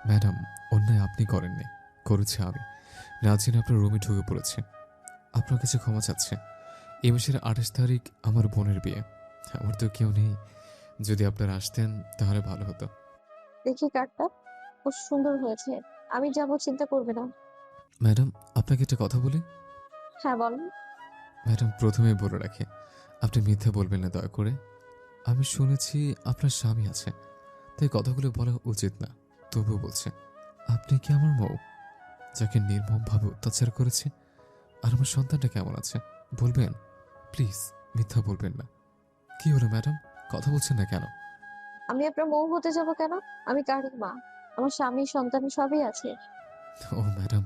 Madam, অন্যায় আপনি করেননি, করেছি আমি। রাজিন আপনার রুমে ঢুকে পড়েছে, আপনার কাছে ক্ষমা চাচ্ছে। এই মাসের 28 তারিখ আমার বোনের বিয়ে। আমার তো কেউ নেই, যদি আপনারা আসতেন তাহলে ভালো হতো। দেখি কার্ডটা, খুব সুন্দর হয়েছে। আমি যাবো, চিন্তা করবে না। ম্যাডাম, আপনাকে একটা কথা বলি। হ্যাঁ বলেন। ম্যাডাম, প্রথমেই বলে রাখি, আপনি মিথ্যা বলবেন না দয়া করে। আমি শুনেছি আপনার স্বামী আছে, তাই কথাগুলো বলা উচিত না। তবুও বলছে, আপনি কি আমার মৌ, যাকে নির্মমভাবে অত্যাচার করেছে? আর আমার সন্তানটা কেমন আছে বলবেন? প্লিজ, মিথ্যা বলবেন না। কি হলো ম্যাডাম, কথা বলছেন না কেন? আমি আপনার বউ হতে যাব কেন? আমি কারীর মা। আমার স্বামী, সন্তান সবই আছে। ও ম্যাডাম,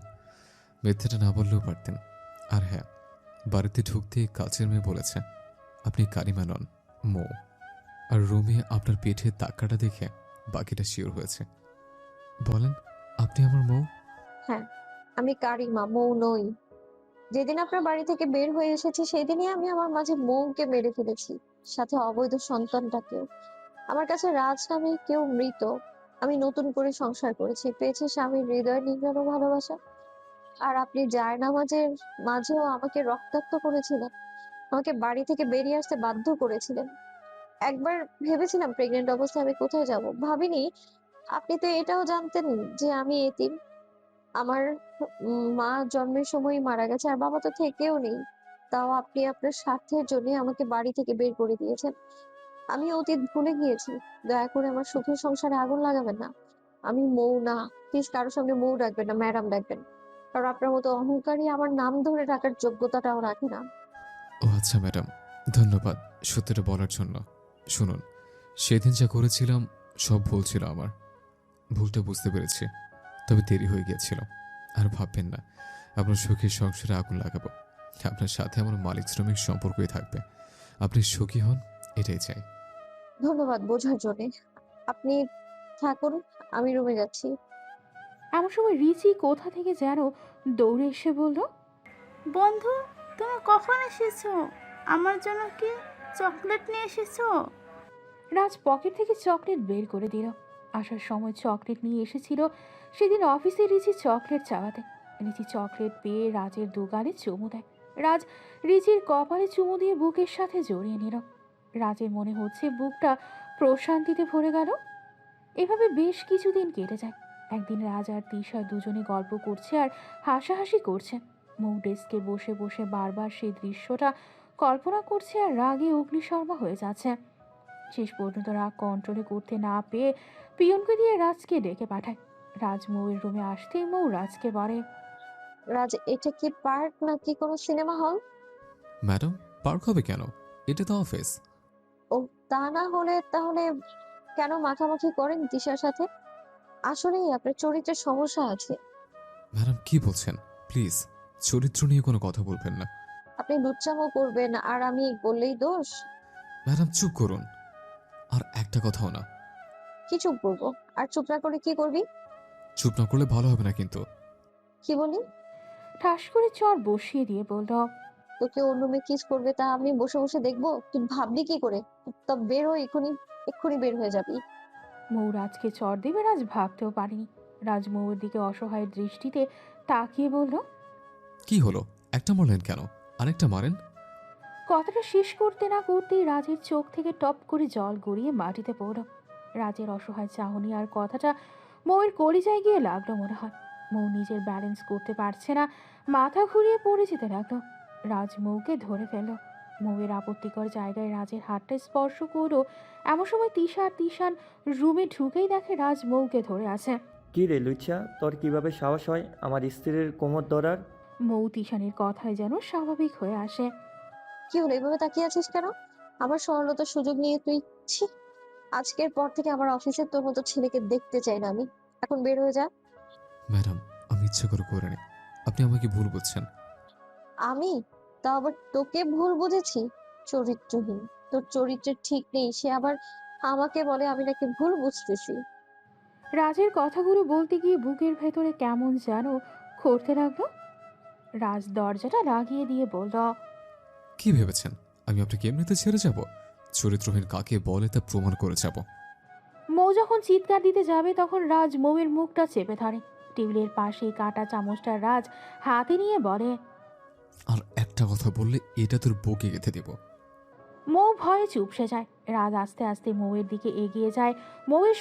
মিথ্যাটা না বললেও পারতেন। আর হ্যাঁ, বাড়িতে ঢুকতেই কাছের মেয়ে বলেছে আপনি কারিমা নন, মৌ। আর রুমে আপনার পেটে দাগটা দেখে বাকিটা শিওর হয়েছে। বলেন, আপনি আমার মৌ? হ্যাঁ, আমি কারীর মা, মৌ নই। যেদিন আপনার বাড়ি থেকে বের হয়ে এসেছি সেদিনই আমি আমার মাঝে মৌকে মেরে ফেলেছি, সাথে অবৈধ সন্তানটাকেও। আমার কাছে রাজ নামে কেউ মৃত। আমি নতুন করে সংসার করেছি, পেয়েছি স্বামীর হৃদয় নিংড়ানো ভালোবাসা। আর আপনি জায়নামাজের মাঝেও আমাকে রক্তাক্ত করেছিলেন, আমাকে বাড়ি থেকে বেরিয়ে আসতে বাধ্য করেছিলেন। একবার ভেবেছিলাম প্রেগনেন্ট অবস্থায় আমি কোথায় যাব, ভাবিনি আপনি তো এটাও জানতেন যে আমি এতিম। আমার মা জন্মের সময়ই মারা গেছে, আর বাবা তো থেকেও নেই। তাও আপনি আপনার স্বার্থের জন্য আমাকে বাড়ি থেকে বের করে দিয়েছেন। আমি অতীত ভুলে গিয়েছি। দয়া করে আমার সুখের সংসারে আগুন লাগাবেন না। আমি মৌ না। প্লিজ কারোর সামনে মৌ ডাকবেন না, ম্যাডাম ডাকবেন। কারণ আপনার মতো অহংকারী আমার নাম ধরে ডাকার যোগ্যতাটাও রাখে না। ও আচ্ছা ম্যাডাম, ধন্যবাদ সত্যিটা বলার জন্য। শুনুন, সেদিন যা করেছিলাম সব ভুল ছিল আমার। ভুলটা বুঝতে পেরেছি, তবে দেরি হয়ে গিয়েছিল। আর ভাববেন না আপনার সুখের সংসারে আগুন লাগাবো। আপনার সাথে আমার মালিক শ্রমিক সম্পর্কই থাকবে। আপনি সুখী হন, এটাই চাই। ধন্যবাদ বোঝার জন্যে। আপনি থাকুন, আমি রুমে যাচ্ছি। এমন সময় রিচি কোথা থেকে যেন দৌড়ে এসে বলল, বন্ধু, তুমি কখন এসেছো? আমার জন্য কি চকলেট নিয়ে এসেছো? রাজ পকেট থেকে চকলেট বের করে দিল। আসার সময় চকলেট নিয়ে এসেছিল। সেদিন অফিসে রিচি চকলেট চাওয়াতে রিচি চকলেট পেয়ে রাজের দুগালে চুমু দেয়। রাজ রিচির কপালে চুমু দিয়ে বুকের সাথে জড়িয়ে নিল। রাজের মনে হচ্ছে বুকটা প্রশান্তিতে ভরে গেল। এভাবে বেশ কিছুদিন কেটে যায়। একদিন রাজ আর তিশা দুজনে গল্প করছে আর হাসাহাসি করছে। মৌ ডেস্কে বসে বসে বারবার সেই দৃশ্যটা কল্পনা করছে আর রাগে অগ্নিশর্মা হয়ে যাচ্ছে। শেষ পর্যন্ত রাগ কন্ট্রোলে করতে না পেয়ে পিয়নকে দিয়ে রাজকে ডেকে পাঠায়। রাজ মৌয়ের রুমে আসতেই মৌ রাজকে বলে, রাজ, এটা কি পার্ক নাকি কোনো সিনেমা হল? ম্যাডাম, পার্ক হবে কেন? এটা তো অফিস। ও, তা না হলে তাহলে কেন মাখামাখি করেন তিশার সাথে? আসলেই আপনার চরিত্রের সমস্যা আছে। ম্যাডাম, কি বলছেন? প্লিজ, চরিত্র নিয়ে কোনো কথা বলবেন না। আপনি লুচ্চামো করবেন আর আমি বললেই দোষ? ম্যাডাম, চুপ করুন। আর একটা কথাও না। কি চুপ করবো? আর চুপ না করে কি করবি? চুপ না করলে ভালো হবে না কিন্তু। কি বলি? ঠাস করে চর বসিয়ে দিয়ে বলল, তোকে অন্য মেয়ে কিস করবে তা আমি বসে বসে দেখবো? তুই ভাবলি কি করে? তা বের হয়ে এক্ষুনি, এক্ষুনি বের হয়ে যাবি। মৌ রাজকে চর দেবে রাজ ভাবতেও পারেনি। রাজ মৌয়ের দিকে অসহায় দৃষ্টিতে তাকিয়ে বলল, কি হলো, একটা মারলেন কেন? আরেকটা মারেন। কথাটা শেষ করতে না করতেই রাজের চোখ থেকে টপ করে জল গড়িয়ে মাটিতে পড়ল। রাজের অসহায় চাহনি আর কথাটা মৌয়ের কলিজায় গিয়ে লাগলো মনে হয়। মৌ নিজের ব্যালেন্স করতে পারছে না, মাথা ঘুরিয়ে পড়ে যেতে লাগলো। রাজ মৌকে ধরে ফেলল। মৌয়ের আপত্তিকর জায়গায় রাজের হাতটা স্পর্শ করলো। এমন সময় তিশা আর তিশান রুমে ঢুকেই দেখে রাজ মৌকে ধরে আছে। কি রে লুচ্চা, তোর কিভাবে সাহস হয় আমার স্ত্রীর কোমর ধরার? মৌ তিশানের কথায় যেন স্বাভাবিক হয়ে আসে। কি হলো, এভাবে তাকিয়ে আছিস কেন? আমার সরলতার সুযোগ নিয়ে তুই, ছি! আজকের পর থেকে আমার অফিসে তোর মতো ছেলেকে দেখতে চাই না আমি। এখন বের হয়ে যা। ম্যাডাম, আমি ইচ্ছা করে করিনি, আপনি আমাকে ভুল বুঝছেন। আমি? তা আবার তোকে ভুল বুঝেছি? চরিত্রহীন। তোর চরিত্রের ঠিক নেই, সে আবার আমাকে বলে আমি নাকি ভুল বুঝতেছি। রাজের কথাগুলো বলতে গিয়ে বুকের ভেতরে কেমন যেন করতে লাগলো। রাজ দরজাটা লাগিয়ে দিয়ে বলল, কি ভেবেছেন আমি আপনাকে এমনিতে ছেড়ে যাব? চরিত্রহীন কাকে বলে তা প্রমাণ করে যাব। মৌ যখন চিৎকার দিতে যাবে তখন রাজ মৌয়ের মুখটা চেপে ধরে। টেবিলের পাশেই কাটা চামচটা রাজ হাতে নিয়ে বলে, আর একটা কথা বললে এটা তোর বুকে গেঁথে দেব। মৌ ভয়ে চুপসে যায়। রাজ আস্তে আস্তে মৌয়ের দিকে এগিয়ে যায়। মৌয়ের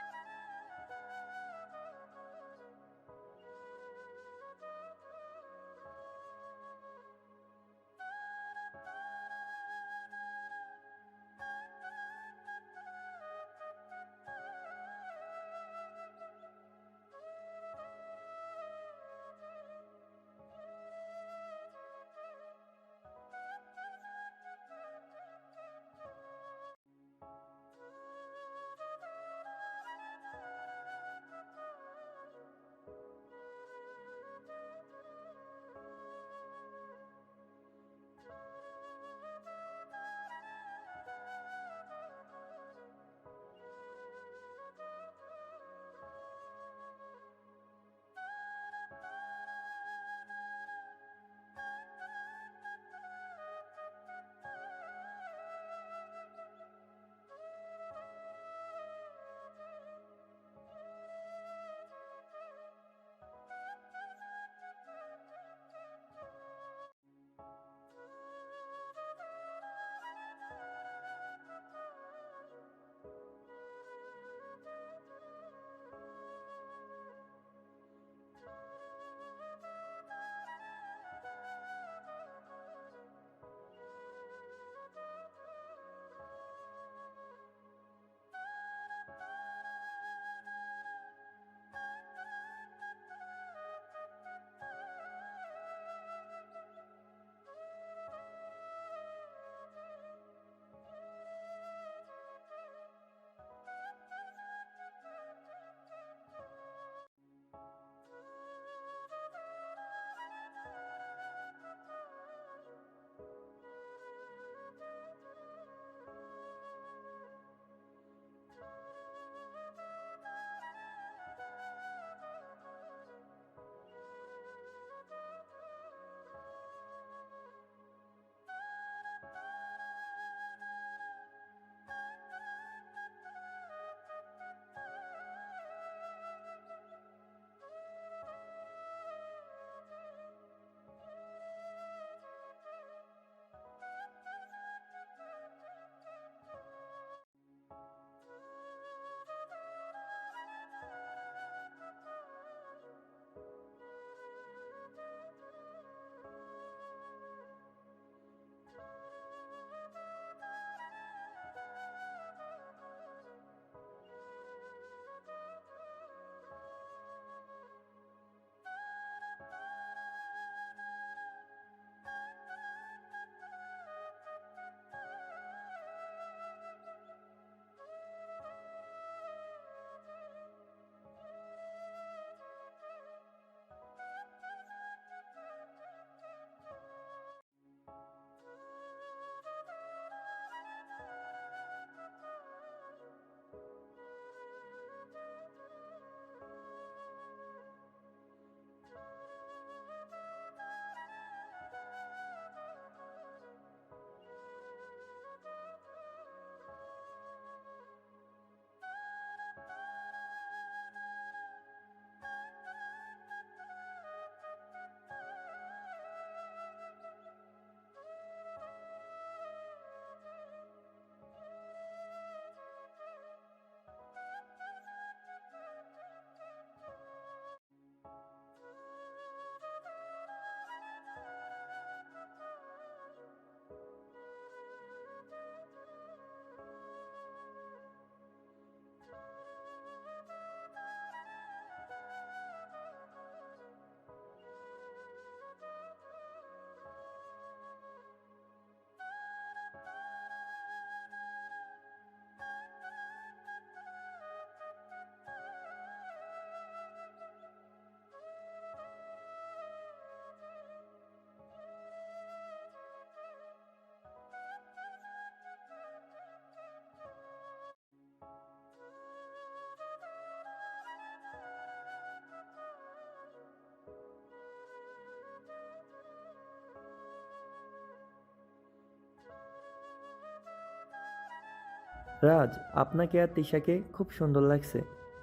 রাজ, আপনাকে আর তিশাকে খুব সুন্দর লাগছে।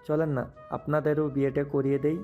চলেন না, আপনাদেরও বিয়েটা করিয়ে দেই।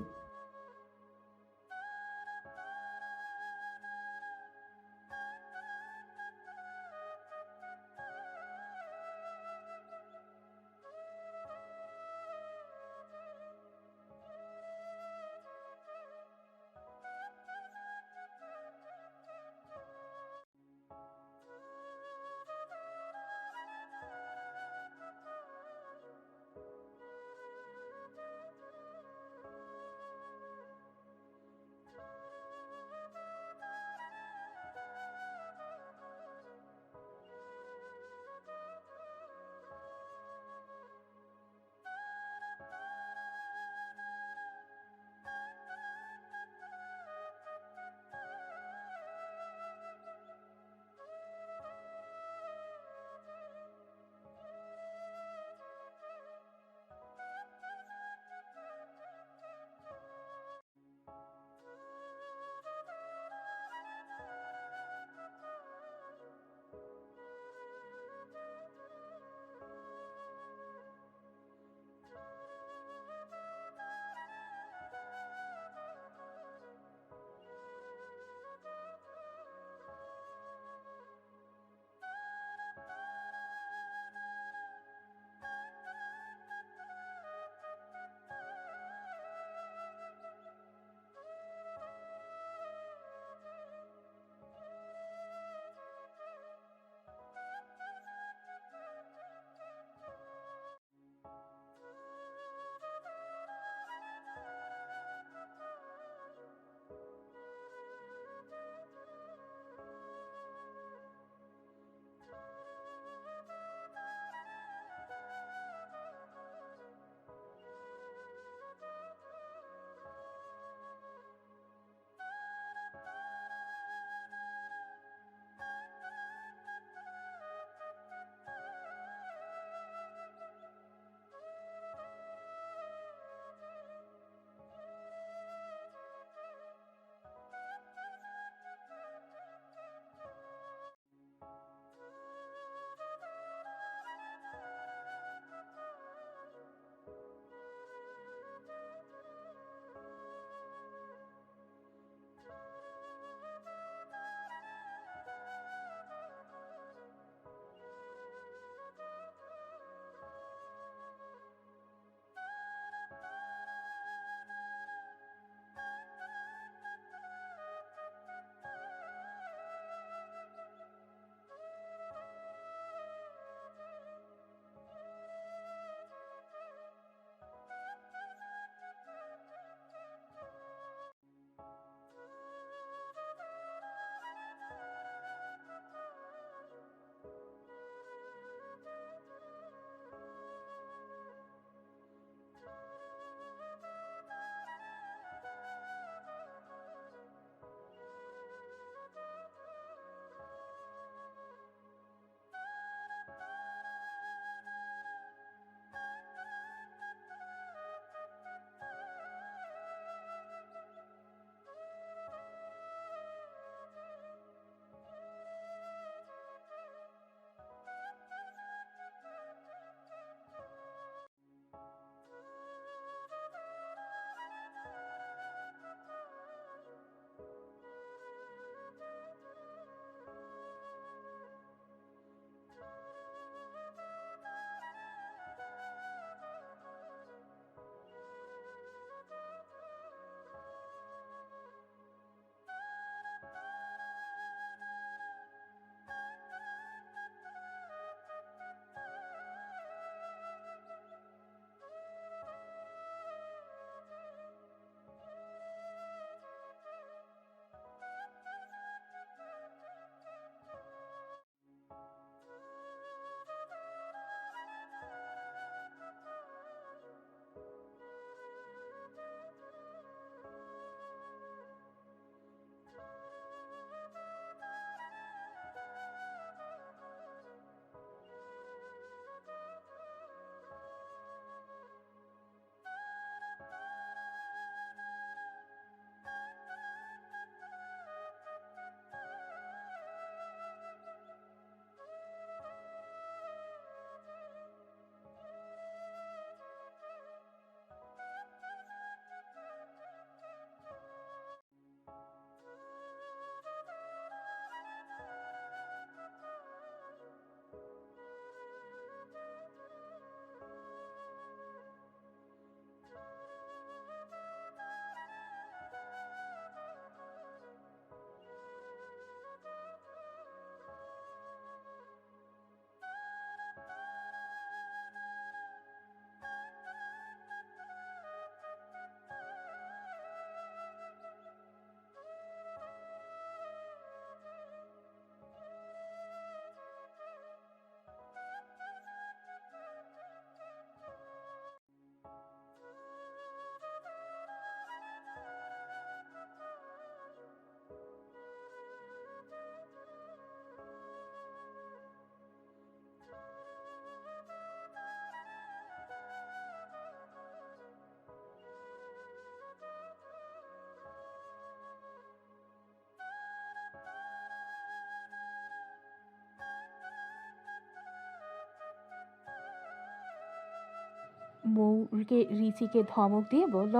মৌকে রিচিকে ধমক দিয়ে বলল,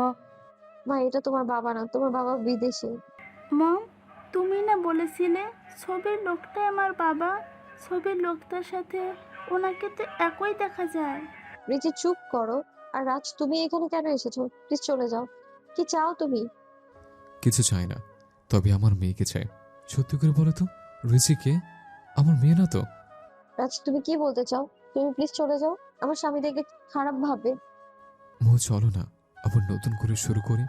মা এটা তোমার বাবা না, তোমার বাবা বিদেশে। মম, তুমি না বলেছিলে ছবির লোকটাই আমার বাবা? ছবির লোকটার সাথে ওনাকে তো একই দেখা যায়। রিচি চুপ করো। আর রাজ, তুমি এখানে কেন এসেছো? প্লিজ চলে যাও। কি চাও তুমি? কিছু চাই না, তবে আমার মেয়েকে চাই। সত্যি করে বলো তো, রিচিকে আমার মেয়ে না তো? রাজ, তুমি কি বলতে চাও? তুমি প্লিজ চলে যাও। আমার স্বামী দেখে খারাপ ভাবে। মৌ চলো না, আবার নতুন করে শুরু করি।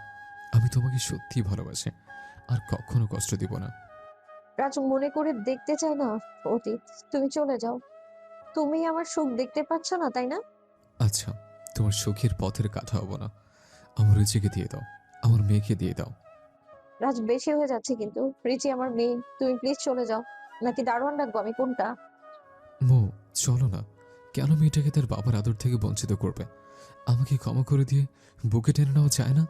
আমি তোমাকে সত্যিই ভালোবাসি, আর কখনো কষ্ট দিব না। রাজ, মনে করে দেখতে চাই না অতীত। তুমি চলে যাও। তুমি আমার সুখ দেখতে পাচ্ছ না, তাই না? আচ্ছা, তোমার সুখের পথের কথা হবো না। আমার রিচিকে দিয়ে দাও, আমার মেয়েকে দিয়ে দাও। রাজ, বেশি হয়ে যাচ্ছে কিন্তু। রিচি আমার মেয়ে, তুমি প্লিজ চলে যাও। নাকি দারোয়ান ডাকবো আমি? কোনটা? মৌ চলো না, কেন মেয়েটাকে তার বাবার আদর থেকে বঞ্চিত করবে? আমাকে ক্ষমা করে দিয়ে বুকে টেনে নেওয়া যায় না?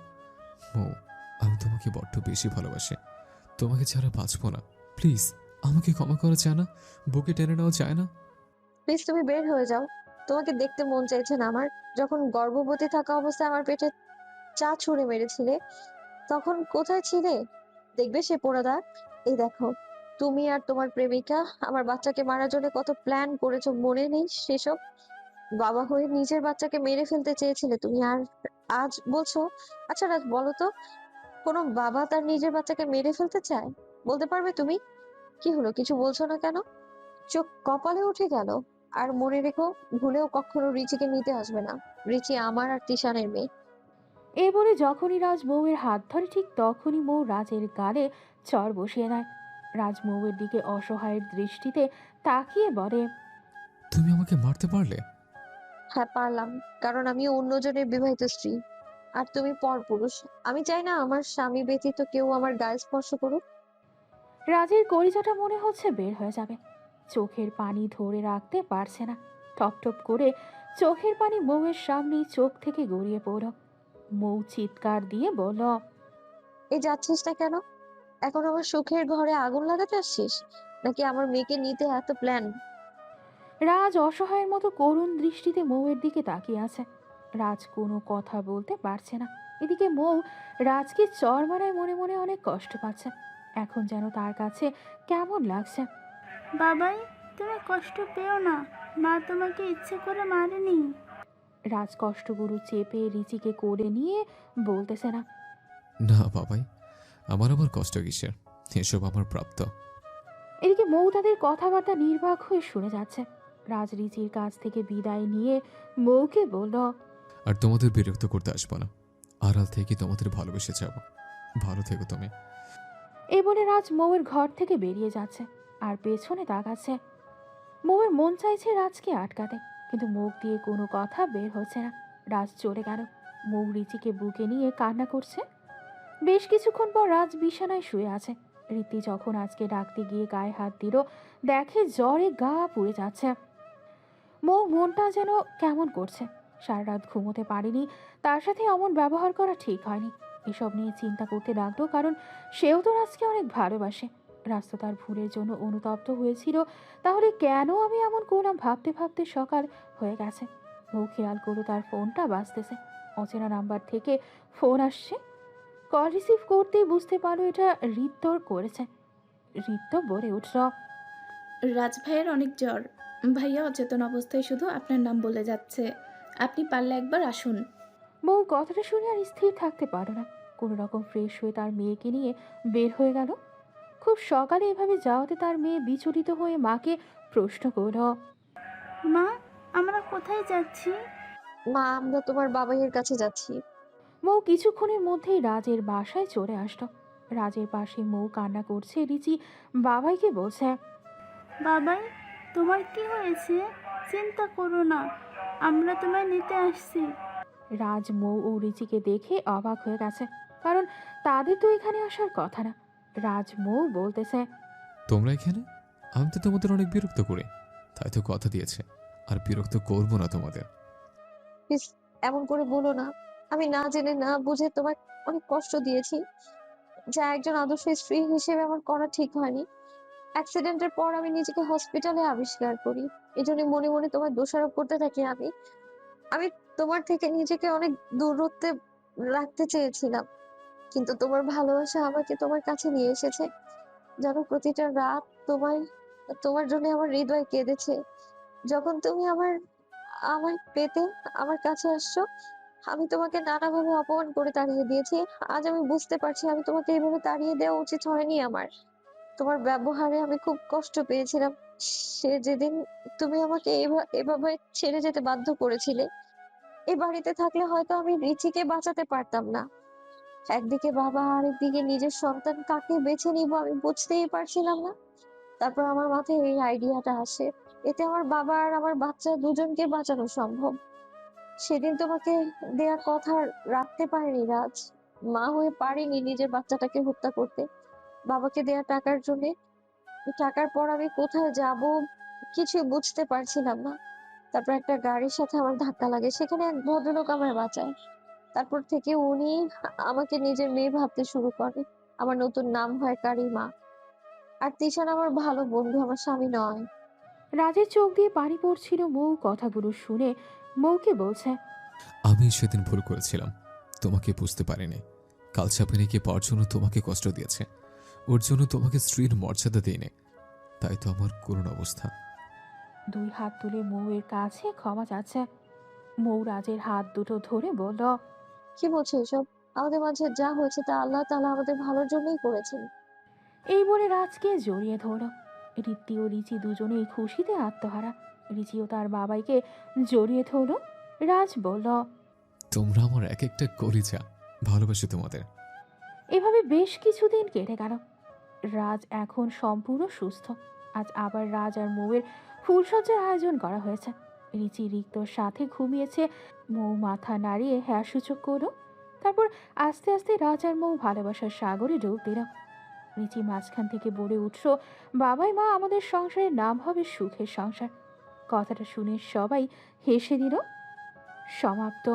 মৌ, আমি তোমাকে বড্ড বেশি ভালোবাসি, তোমাকে ছাড়া বাঁচবো না। প্লিজ, আমাকে ক্ষমা করা যায় না? বুকে টেনে নেওয়া যায় না? প্লিজ তুমি বের হয়ে যাও। তোমাকে দেখতে মন চাইছে না আমার। যখন গর্ভবতী থাকা অবস্থায় আমার পেটে চা ছুঁড়ে মেরেছিলে, তখন কোথায় ছিলে? দেখবে সে পোড়া দাগ। এই দেখো, তুমি আর তোমার প্রেমিকা আমার বাচ্চাকে মারার জন্য কত প্ল্যান করেছো, মনে নেই সেসব? বাবা হয়ে নিজের বাচ্চাকে মেরে ফেলতে চেয়েছিলে তুমি, আর আজ বলছো? আচ্ছা রাজ, বলো তো, কোনো বাবা তার নিজের বাচ্চাকে মেরে ফেলতে চায়? বলতে পারবে তুমি? কি হলো, কিছু বলছো না কেন? চোখ কপালে উঠে গেল। আর মনে রেখো, ভুলেও কখনো রিচিকে নিতে আসবে না। রিচি আমার আর তিশানের মেয়ে। এই বলে যখনই রাজ মৌয়ের হাত ধরে ঠিক তখনই মৌ রাজের গালে চড় বসিয়ে দেয়। রাজ মৌয়ের দিকে অসহায়ের দৃষ্টিতে তাকিয়ে বলে, তুমি আমাকে মারতে পারলে? হ্যাঁ পারলাম, কারণ আমি অন্যজনের বিবাহিত স্ত্রী। আর তুমি পরপুরুষ। আমি চাই না আমার স্বামী ব্যতীত কেউ আমার গায়ে স্পর্শ করুক। রাজের কলিজাটা মনে হচ্ছে বের হয়ে যাবে। চোখের পানি ধরে রাখতে পারছে না। টপ টপ করে চোখের পানি মৌয়ের সামনেই চোখ থেকে গড়িয়ে পড়ল। মৌ চিৎকার দিয়ে বলল, এই যাচ্ছিস না কেন? এখন আমার সুখের ঘরে আগুন লাগাতে আসছিস? নাকি আমার মেয়েকে নিতে এত প্ল্যান? রাজ অসহায়ের মতো করুণ দৃষ্টিতে মৌয়ের দিকে তাকিয়ে আছে। রাজ কোনো কথা বলতে পারছে না। এদিকে মৌ রাজকে চর মারায় মনে মনে অনেক কষ্ট পাচ্ছে। এখন যেন তার কাছে কেমন লাগছে। বাবাই, তুমি কষ্ট পেও না, মা তোমাকে ইচ্ছে করে মারেনি। রাজ কষ্টগুরু চেপে রিচিকে কোলে নিয়ে বলতেছে না। না বাবাই, আমার আবার কষ্ট কিসের? এসব আমার প্রাপ্ত। এদিকে মৌ তাদের কথাবার্তা নির্বাক হয়ে শুনে যাচ্ছে। রাজ রিচির কাছ থেকে বিদায় নিয়ে মৌকে বলল, আর তোমাদের বিরক্ত করতে আসবো না, আড়াল থেকে তোমাদের ভালোবেসে যাব। ভালো থেকো তুমি। এই বলে রাজ মৌয়ের ঘর থেকে বেরিয়ে যাচ্ছে আর পেছনে তাকাচ্ছে। মৌয়ের মন চাইছে রাজকে আটকাতে, কিন্তু মুখ দিয়ে কোনো কথা বের হচ্ছে না। রাজ চলে গেল। মৌ রিচিকে বুকে নিয়ে কান্না করছে। বেশ কিছুক্ষণ পর রাজ বিছানায় শুয়ে আছে। রীতি যখন আজকে ডাকতে গিয়ে গায়ে হাত দিল, দেখে জ্বরে গা পুড়ে যাচ্ছে। মৌ মনটা যেন কেমন করছে। সারা রাত ঘুমোতে পারেনি। তার সাথে এমন ব্যবহার করা ঠিক হয়নি। এসব নিয়ে চিন্তা করতে লাগলো, কারণ সেও তো রাজকে অনেক ভালোবাসে। রাজ তো তার ভুলের জন্য অনুতপ্ত হয়েছিল। তাহলে কেন আমি এমন করলাম ভাবতে ভাবতে সকাল হয়ে গেছে। মৌ খেয়াল করলো তার ফোনটা বাজতেছে। অচেনা নাম্বার থেকে ফোন আসছে। কল রিসিভ করতেই বুঝতে পারলো এটা ঋত্বর করেছে। ঋত্ব বলে উঠল, রাজ ভাইয়ের অনেক জ্বর। ভাইয়া অচেতন অবস্থায় শুধু আপনার নাম বলে যাচ্ছে। আপনি পারলে একবার আসুন। মৌ কথাটা শুনে আর স্থির থাকতে পারল না। কোনো রকম ফ্রেশ হয়ে তার মেয়েকে নিয়ে বের হয়ে গেল। খুব সকালে এভাবে যাওয়াতে তার মেয়ে বিচলিত হয়ে মাকে প্রশ্ন করল, মা, আমরা কোথায় যাচ্ছি? মা, আমরা তোমার বাবাইয়ের কাছে যাচ্ছি। মৌ কিছুক্ষণের মধ্যেই রাজের বাসায় চলে আসলো। রাজের পাশে মৌ কান্না করছে। রিচি বাবাইকে বলছে, বাবাই, তোমার কি হয়েছে? চিন্তা করো না, আমরা তোমায় নিতে আসছি। রাজ মৌ ও রিচিকে দেখে অবাক হয়ে গেছে, কারণ তাদের তো এখানে আসার কথা না। রাজ মৌ বলতেছে, তোমরা এখানে? আমি তো তোমাদের অনেক বিরক্ত করি, তাই তো কথা দিয়েছে আর বিরক্ত করবো না তোমাদের। প্লিজ এমন করে বলো না। আমি না জেনে না বুঝে তোমার অনেক কষ্ট দিয়েছি, যা একজন আদর্শ স্ত্রী হিসেবে আমার করা ঠিক হয়নি। অ্যাক্সিডেন্টের পর আমি নিজেকে হসপিটালে আবিষ্কার করি। এই জন্য মনে মনে তোমার দোষারোপ করতে থাকি। আমি আমি তোমার থেকে নিজেকে অনেক দূরত্বে রাখতে চেয়েছিলাম, কিন্তু তোমার ভালোবাসা আমাকে তোমার কাছে নিয়ে এসেছে। যেন প্রতিটা রাত তোমায় তোমার জন্য আমার হৃদয় কেঁদেছে। যখন তুমি আমার পেতে আমার কাছে আসছো, আমি তোমাকে নানাভাবে অপমান করে তাড়িয়ে দিয়েছি। আজ আমি বুঝতে পারছি আমি তোমাকে এভাবে তাড়িয়ে দেওয়া উচিত হয়নি আমার। তোমার ব্যবহারে আমি খুব কষ্ট পেয়েছিলাম। সে যেদিন তুমি আমাকে এভাবে ছেড়ে যেতে বাধ্য করেছিলে, এ বাড়িতে থাকলে হয়তো আমি রিচিকে বাঁচাতে পারতাম না। একদিকে বাবা, আরেকদিকে নিজের সন্তান, কাকে বেছে নিব আমি বুঝতেই পারছিলাম না। তারপর আমার মাথায় এই আইডিয়াটা আসে, এতে আমার বাবা আর আমার বাচ্চা দুজনকে বাঁচানো সম্ভব। সেদিন তোমাকে দেয়া কথা রাখতে পারিনি রাজ। মা হয়ে পারিনি নিজের বাচ্চাটাকে হত্যা করতে। বাবাকে দেয়া টাকার জন্য, টাকার পর আমি কোথায় যাব কিছু বুঝতে পারছিলাম না। তারপর একটা গাড়ির সাথে আমার ধাক্কা লাগে, সেখানে এক ভদ্রলোক আমায় বাঁচায়। তারপর থেকে উনি আমাকে নিজের মেয়ে ভাবতে শুরু করে। আমার নতুন নাম হয় কারিমা। আর তিশান আমার ভালো বন্ধু, আমার স্বামী নয়। রাজের চোখ দিয়ে পানি পড়ছিল। মৌ কথাগুলো শুনে মৌকে বলছে, আমি সেদিন ভুল করেছিলাম, তোমাকে বুঝতে পারিনি। কাল চাপিনে গিয়ে পাওয়ার জন্য তোমাকে কষ্ট দিয়েছে, ওর জন্য তোমাকে স্ত্রীর মর্যাদা দিইনি, তাই তো আমার করুণ অবস্থা। দুই হাত তুলে মৌয়ের কাছে ক্ষমা চাচ্ছে। মৌ রাজের হাত দুটো ধরে বলল, কি বলছো এসব? আমাদের মাঝে যা হয়েছে তা আল্লাহ তাআলা আমাদের ভালোর জন্যই করেছেন। এই বলে রাজকে জড়িয়ে ধরল। ঋদ্ধি ও রিচি দুজনেই খুশিতে আত্মহারা। রিচিও তার বাবাইকে জড়িয়ে ধরল। রাজ বলল, তোমরা আমার এক একটা কলিজা, ভালোবাসি তোমাদের। এভাবে বেশ কিছুদিন কেটে গেল। রাজ এখন সম্পূর্ণ সুস্থ। আজ আবার রাজ আর মৌয়ের ফুলসজ্জার আয়োজন করা হয়েছে। রিচি রিক্তর সাথে ঘুমিয়েছে। মৌ মাথা নাড়িয়ে হ্যাঁ সূচক করলো। তারপর আস্তে আস্তে রাজ আর মৌ ভালোবাসার সাগরে ডুব দিল। রিচি মাঝখান থেকে বলে উঠল, বাবাই মা আমাদের সংসারের নাম হবে সুখের সংসার। কথাটা শুনে সবাই হেসে দিল। সমাপ্ত।